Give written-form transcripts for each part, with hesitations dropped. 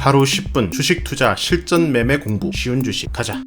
하루 10분 주식 투자 실전 매매 공부 쉬운 주식 가자.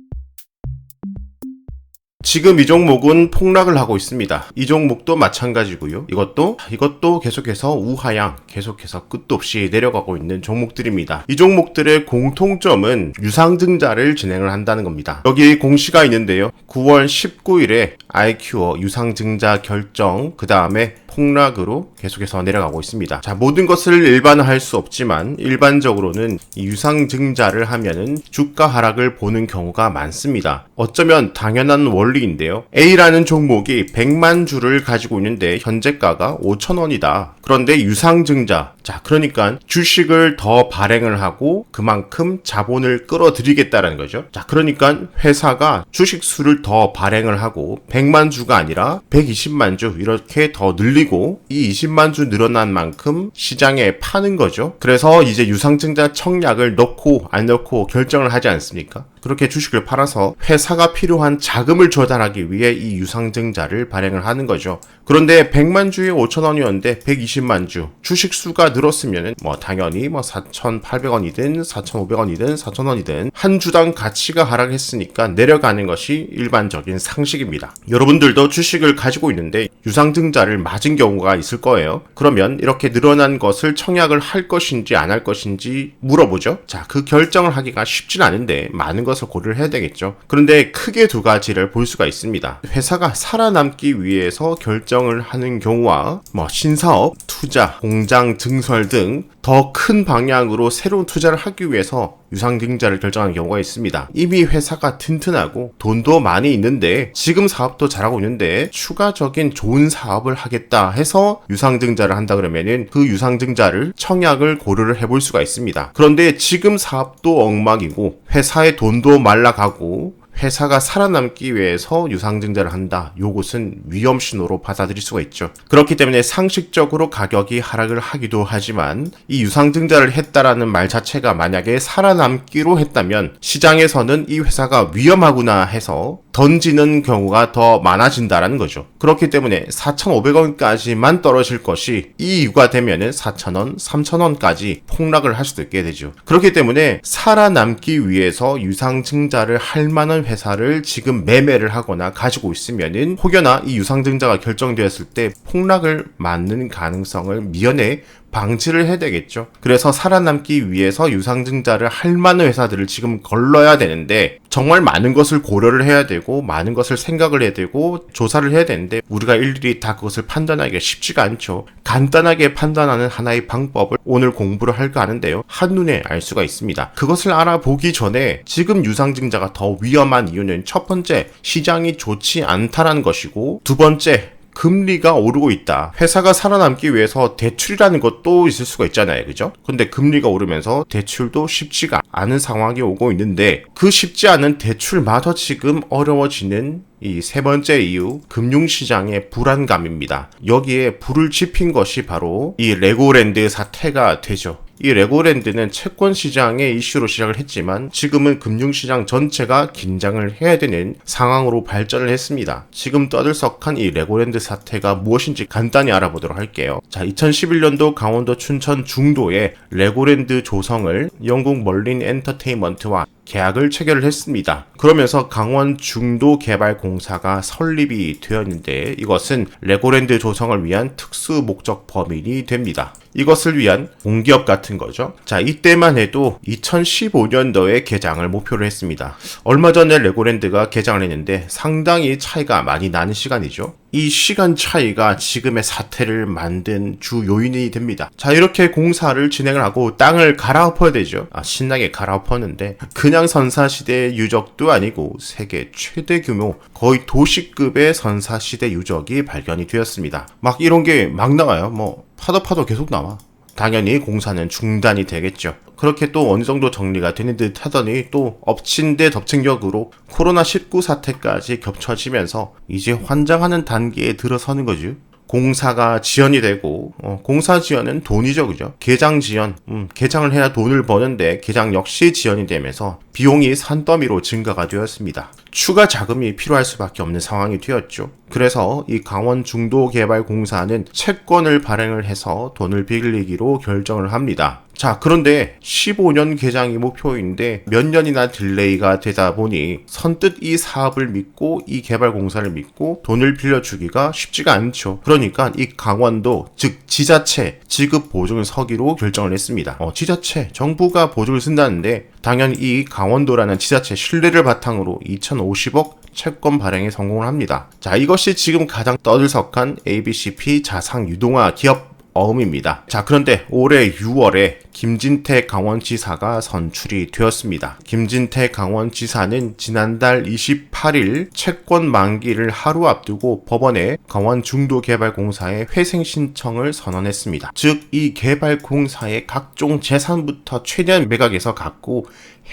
지금 이 종목은 폭락을 하고 있습니다. 이 종목도 마찬가지고요. 이것도 계속해서 우하향, 계속해서 끝도 없이 내려가고 있는 종목들입니다. 이 종목들의 공통점은 유상증자를 진행을 한다는 겁니다. 여기 공시가 있는데요. 9월 19일에 아이큐어 유상증자 결정, 그 다음에 폭락으로 계속해서 내려가고 있습니다. 자, 모든 것을 일반화할 수 없지만 일반적으로는 이 유상증자를 하면은 주가 하락을 보는 경우가 많습니다. 어쩌면 당연한 원리인데요. A라는 종목이 100만 주를 가지고 있는데 현재가가 5,000원이다. 그런데 유상증자, 자, 그러니까 주식을 더 발행을 하고 그만큼 자본을 끌어들이겠다라는 거죠. 자, 그러니까 회사가 주식 수를 더 발행을 하고 100만 주가 아니라 120만 주 이렇게 더 늘리고 이 20만 주 늘어난 만큼 시장에 파는 거죠. 그래서 이제 유상증자 청약을 넣고 안 넣고 결정을 하지 않습니까? 그렇게 주식을 팔아서 회사가 필요한 자금을 조달하기 위해 이 유상증자를 발행을 하는 거죠. 그런데 100만 주에 5,000원이었는데 120만 주 주식 수가 늘었으면 당연히 4,800원이든 4,500원이든 4,000원이든 한 주당 가치가 하락했으니까 내려가는 것이 일반적인 상식입니다. 여러분들도 주식을 가지고 있는데 유상증자를 맞은 경우가 있을 거예요. 그러면 이렇게 늘어난 것을 청약을 할 것인지 안 할 것인지 물어보죠. 자, 그 결정을 하기가 쉽진 않은데 많은 것을 고려를 해야 되겠죠. 그런데 크게 두 가지를 볼 수가 있습니다. 회사가 살아남기 위해서 결정을 하는 경우와 신사업, 투자, 공장 증설 등 더 큰 방향으로 새로운 투자를 하기 위해서 유상증자를 결정하는 경우가 있습니다. 이미 회사가 튼튼하고 돈도 많이 있는데 지금 사업도 잘하고 있는데 추가적인 좋은 사업을 하겠다 해서 유상증자를 한다 그러면은 그 유상증자를 청약을 고려를 해볼 수가 있습니다. 그런데 지금 사업도 엉망이고 회사의 돈도 말라가고 회사가 살아남기 위해서 유상증자를 한다. 요것은 위험 신호로 받아들일 수가 있죠. 그렇기 때문에 상식적으로 가격이 하락을 하기도 하지만 이 유상증자를 했다라는 말 자체가 만약에 살아남기로 했다면 시장에서는 이 회사가 위험하구나 해서 던지는 경우가 더 많아진다라는 거죠. 그렇기 때문에 4,500원까지만 떨어질 것이 이 이유가 되면은 4,000원, 3,000원까지 폭락을 할 수도 있게 되죠. 그렇기 때문에 살아남기 위해서 유상증자를 할 만한 회사를 지금 매매를 하거나 가지고 있으면은 혹여나 이 유상증자가 결정되었을 때 폭락을 맞는 가능성을 미연에 방지를 해야 되겠죠. 그래서 살아남기 위해서 유상증자를 할 만한 회사들을 지금 걸러야 되는데 정말 많은 것을 고려를 해야 되고 많은 것을 생각을 해야 되고 조사를 해야 되는데 우리가 일일이 다 그것을 판단하기가 쉽지가 않죠. 간단하게 판단하는 하나의 방법을 오늘 공부를 할까 하는데요. 한눈에 알 수가 있습니다. 그것을 알아보기 전에 지금 유상증자가 더 위험한 이유는 첫 번째, 시장이 좋지 않다라는 것이고 두 번째, 금리가 오르고 있다. 회사가 살아남기 위해서 대출이라는 것도 있을 수가 있잖아요. 그죠? 근데 금리가 오르면서 대출도 쉽지가 않은 상황이 오고 있는데 그 쉽지 않은 대출마저 지금 어려워지는 이 세 번째 이유, 금융시장의 불안감입니다. 여기에 불을 지핀 것이 바로 이 레고랜드 사태가 되죠. 이 레고랜드는 채권시장의 이슈로 시작을 했지만 지금은 금융시장 전체가 긴장을 해야 되는 상황으로 발전을 했습니다. 지금 떠들썩한 이 레고랜드 사태가 무엇인지 간단히 알아보도록 할게요. 자, 2011년도 강원도 춘천 중도에 레고랜드 조성을 영국 멀린 엔터테인먼트와 계약을 체결을 했습니다. 그러면서 강원 중도 개발공사가 설립이 되었는데 이것은 레고랜드 조성을 위한 특수 목적 범인이 됩니다. 이것을 위한 공기업 같은 거죠. 자, 이때만 해도 2015년도에 개장을 목표로 했습니다. 얼마 전에 레고랜드가 개장을 했는데 상당히 차이가 많이 나는 시간이죠. 이 시간 차이가 지금의 사태를 만든 주 요인이 됩니다. 자, 이렇게 공사를 진행을 하고 땅을 갈아엎어야 되죠. 신나게 갈아엎었는데 그냥 선사시대 유적도 아니고 세계 최대 규모 거의 도시급의 선사시대 유적이 발견이 되었습니다. 막 이런 게 막 나와요. 파도 계속 나와. 당연히 공사는 중단이 되겠죠. 그렇게 또 어느 정도 정리가 되는 듯 하더니 또 엎친 데 덮친 격으로 코로나19 사태까지 겹쳐지면서 이제 환장하는 단계에 들어서는 거죠. 공사가 지연이 되고 공사 지연은 돈이죠, 그죠? 개장 지연, 개장을 해야 돈을 버는데 개장 역시 지연이 되면서 비용이 산더미로 증가가 되었습니다. 추가 자금이 필요할 수밖에 없는 상황이 되었죠. 그래서 이 강원중도개발공사는 채권을 발행을 해서 돈을 빌리기로 결정을 합니다. 자, 그런데 15년 개장이 목표인데 몇 년이나 딜레이가 되다 보니 선뜻 이 사업을 믿고 이 개발공사를 믿고 돈을 빌려주기가 쉽지가 않죠. 그러니까 이 강원도, 즉 지자체 지급 보증을 서기로 결정을 했습니다. 지자체, 정부가 보증을 쓴다는데 당연히 이 강원도라는 지자체 신뢰를 바탕으로 2,050억 채권 발행에 성공을 합니다. 자, 이것이 지금 가장 떠들썩한 ABCP 자상 유동화 기업 어음입니다. 자, 그런데 올해 6월에 김진태 강원지사가 선출이 되었습니다. 김진태 강원지사는 지난달 28일 채권 만기를 하루 앞두고 법원에 강원중도개발공사의 회생 신청을 선언했습니다. 즉, 이 개발공사의 각종 재산부터 최대한 매각해서 갖고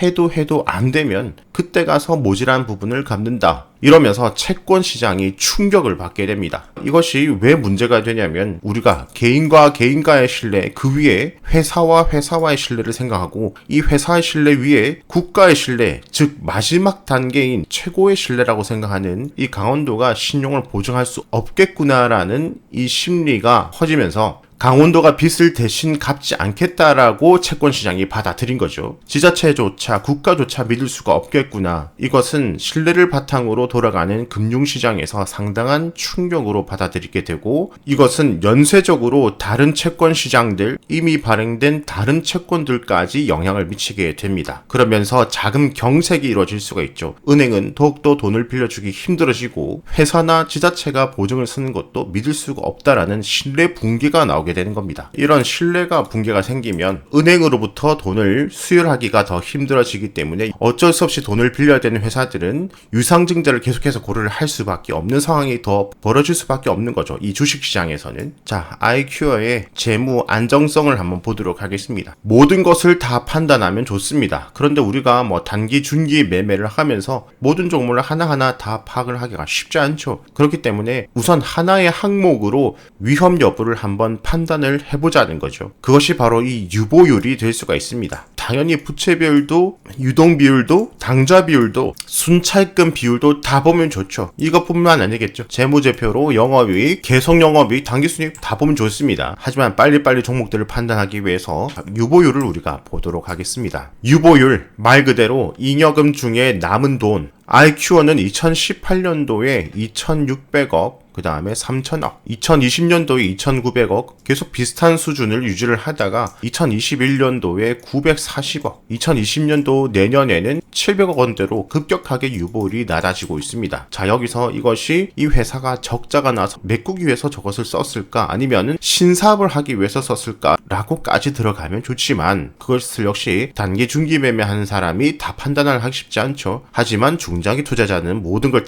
해도 안 되면 그때 가서 모자란 부분을 갚는다. 이러면서 채권 시장이 충격을 받게 됩니다. 이것이 왜 문제가 되냐면 우리가 개인과 개인과의 신뢰, 그 위에 회사와 회사와의 신뢰를 생각하고 이 회사의 신뢰 위에 국가의 신뢰, 즉 마지막 단계인 최고의 신뢰라고 생각하는 이 강원도가 신용을 보증할 수 없겠구나라는 이 심리가 커지면서 강원도가 빚을 대신 갚지 않겠다라고 채권시장이 받아들인 거죠. 지자체조차 국가조차 믿을 수가 없겠구나. 이것은 신뢰를 바탕으로 돌아가는 금융시장에서 상당한 충격으로 받아들이게 되고 이것은 연쇄적으로 다른 채권시장들, 이미 발행된 다른 채권들까지 영향을 미치게 됩니다. 그러면서 자금 경색이 이루어질 수가 있죠. 은행은 더욱더 돈을 빌려주기 힘들어지고 회사나 지자체가 보증을 쓰는 것도 믿을 수가 없다라는 신뢰 붕괴가 나오게 되는 겁니다. 이런 신뢰가 붕괴가 생기면 은행으로부터 돈을 수혈하기가 더 힘들어지기 때문에 어쩔 수 없이 돈을 빌려야 되는 회사들은 유상증자를 계속해서 고려를 할 수밖에 없는 상황이 더 벌어질 수밖에 없는 거죠. 이 주식시장에서는. 자, 아이큐어의 재무 안정성을 한번 보도록 하겠습니다. 모든 것을 다 판단하면 좋습니다. 그런데 우리가 단기, 중기 매매를 하면서 모든 종목을 하나하나 다 파악을 하기가 쉽지 않죠. 그렇기 때문에 우선 하나의 항목으로 위험 여부를 한번 판단을 해보자는 거죠. 그것이 바로 이 유보율이 될 수가 있습니다. 당연히 부채 비율도, 유동 비율도, 당좌 비율도, 순차입금 비율도 다 보면 좋죠. 이것뿐만 아니겠죠. 재무제표로 영업이익, 계속 영업이익, 당기순이익 다 보면 좋습니다. 하지만 빨리빨리 종목들을 판단하기 위해서 유보율을 우리가 보도록 하겠습니다. 유보율, 말 그대로 잉여금 중에 남은 돈, 아이큐어는 2018년도에 2,600억, 그 다음에 3,000억, 2020년도에 2,900억 계속 비슷한 수준을 유지를 하다가 2021년도에 940억, 2020년도 내년에는 700억 원대로 급격하게 유보율이 낮아지고 있습니다. 자, 여기서 이것이 이 회사가 적자가 나서 메꾸기 위해서 저것을 썼을까 아니면은 신사업을 하기 위해서 썼을까 라고까지 들어가면 좋지만 그것을 역시 단기 중기 매매하는 사람이 다 판단을 하기 쉽지 않죠. 하지만 중장기 투자자는 모든 걸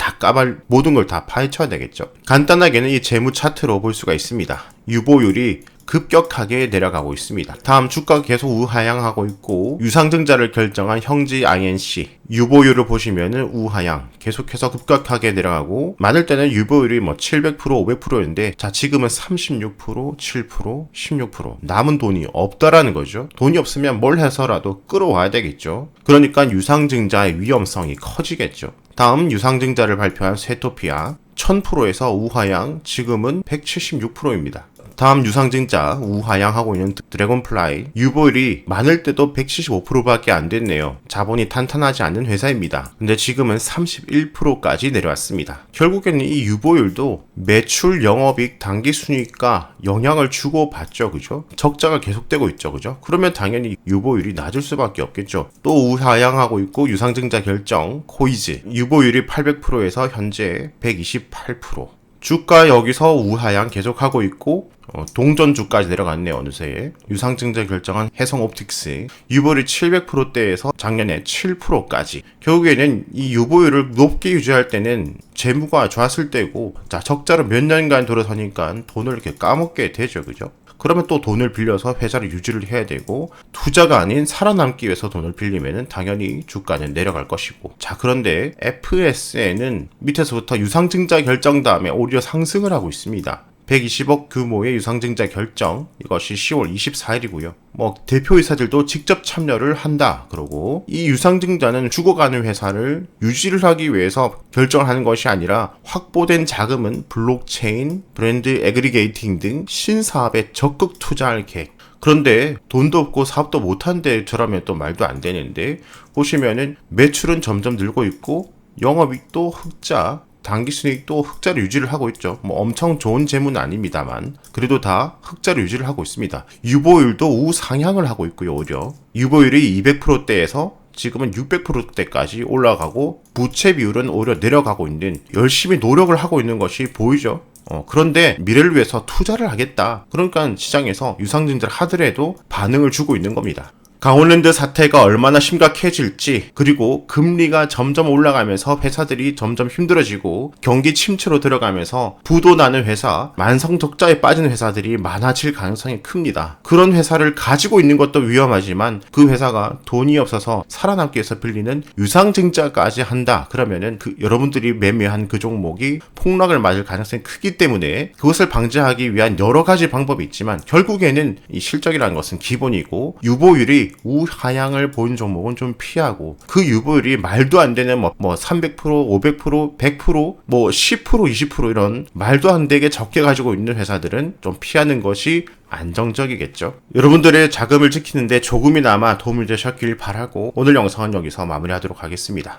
다 파헤쳐야 되겠죠. 간단하게는 이 재무 차트로 볼 수가 있습니다. 유보율이 급격하게 내려가고 있습니다. 다음 주가가 계속 우하향하고 있고 유상증자를 결정한 형지 INC 유보율을 보시면은 우하향 계속해서 급격하게 내려가고 많을 때는 유보율이 700% 500%인데 자 지금은 36% 7% 16% 남은 돈이 없다라는 거죠. 돈이 없으면 뭘 해서라도 끌어와야 되겠죠. 그러니까 유상증자의 위험성이 커지겠죠. 다음 유상증자를 발표한 쇠토피아 1000%에서 우하향 지금은 176%입니다. 다음 유상증자 우하향하고 있는 드래곤플라이 유보율이 많을 때도 175%밖에 안 됐네요. 자본이 탄탄하지 않는 회사입니다. 근데 지금은 31%까지 내려왔습니다. 결국에는 이 유보율도 매출 영업이익 당기순이익과 영향을 주고받죠. 그죠? 적자가 계속되고 있죠. 그죠? 그러면 당연히 유보율이 낮을 수밖에 없겠죠. 또 우하향하고 있고 유상증자 결정 코이즈 유보율이 800%에서 현재 128%. 주가 여기서 우하향 계속하고 있고 동전주까지 내려갔네요. 어느새 유상증자 결정한 해성옵틱스 유보율이 700%대에서 작년에 7%까지 결국에는 이 유보율을 높게 유지할 때는 재무가 좋았을 때고 자 적자로 몇 년간 돌아서니까 돈을 이렇게 까먹게 되죠. 그죠? 그러면 또 돈을 빌려서 회사를 유지를 해야 되고 투자가 아닌 살아남기 위해서 돈을 빌리면은 당연히 주가는 내려갈 것이고 자 그런데 FSN은 밑에서부터 유상증자 결정 다음에 오히려 상승을 하고 있습니다. 120억 규모의 유상증자 결정, 이것이 10월 24일이고요. 대표이사들도 직접 참여를 한다. 그러고 이 유상증자는 죽어가는 회사를 유지를 하기 위해서 결정을 하는 것이 아니라 확보된 자금은 블록체인, 브랜드 애그리게이팅 등 신사업에 적극 투자할 계획. 그런데 돈도 없고 사업도 못한데 저라면 또 말도 안 되는데, 보시면은 매출은 점점 늘고 있고 영업이익도 흑자, 당기순이익도 흑자를 유지를 하고 있죠. 엄청 좋은 재무는 아닙니다만 그래도 다 흑자를 유지를 하고 있습니다. 유보율도 우상향을 하고 있고요. 오히려 유보율이 200%대에서 지금은 600%대까지 올라가고 부채 비율은 오히려 내려가고 있는, 열심히 노력을 하고 있는 것이 보이죠. 그런데 미래를 위해서 투자를 하겠다. 그러니까 시장에서 유상증자를 하더라도 반응을 주고 있는 겁니다. 강원랜드 사태가 얼마나 심각해질지, 그리고 금리가 점점 올라가면서 회사들이 점점 힘들어지고 경기 침체로 들어가면서 부도 나는 회사, 만성 적자에 빠진 회사들이 많아질 가능성이 큽니다. 그런 회사를 가지고 있는 것도 위험하지만 그 회사가 돈이 없어서 살아남기 위해서 빌리는 유상증자까지 한다. 그러면은 여러분들이 매매한 그 종목이 폭락을 맞을 가능성이 크기 때문에 그것을 방지하기 위한 여러 가지 방법이 있지만 결국에는 이 실적이라는 것은 기본이고, 유보율이 우하향을 보인 종목은 좀 피하고, 그 유보율이 말도 안 되는 300%, 500%, 100%, 10%, 20% 이런 말도 안 되게 적게 가지고 있는 회사들은 좀 피하는 것이 안정적이겠죠. 여러분들의 자금을 지키는데 조금이나마 도움이 되셨길 바라고 오늘 영상은 여기서 마무리하도록 하겠습니다.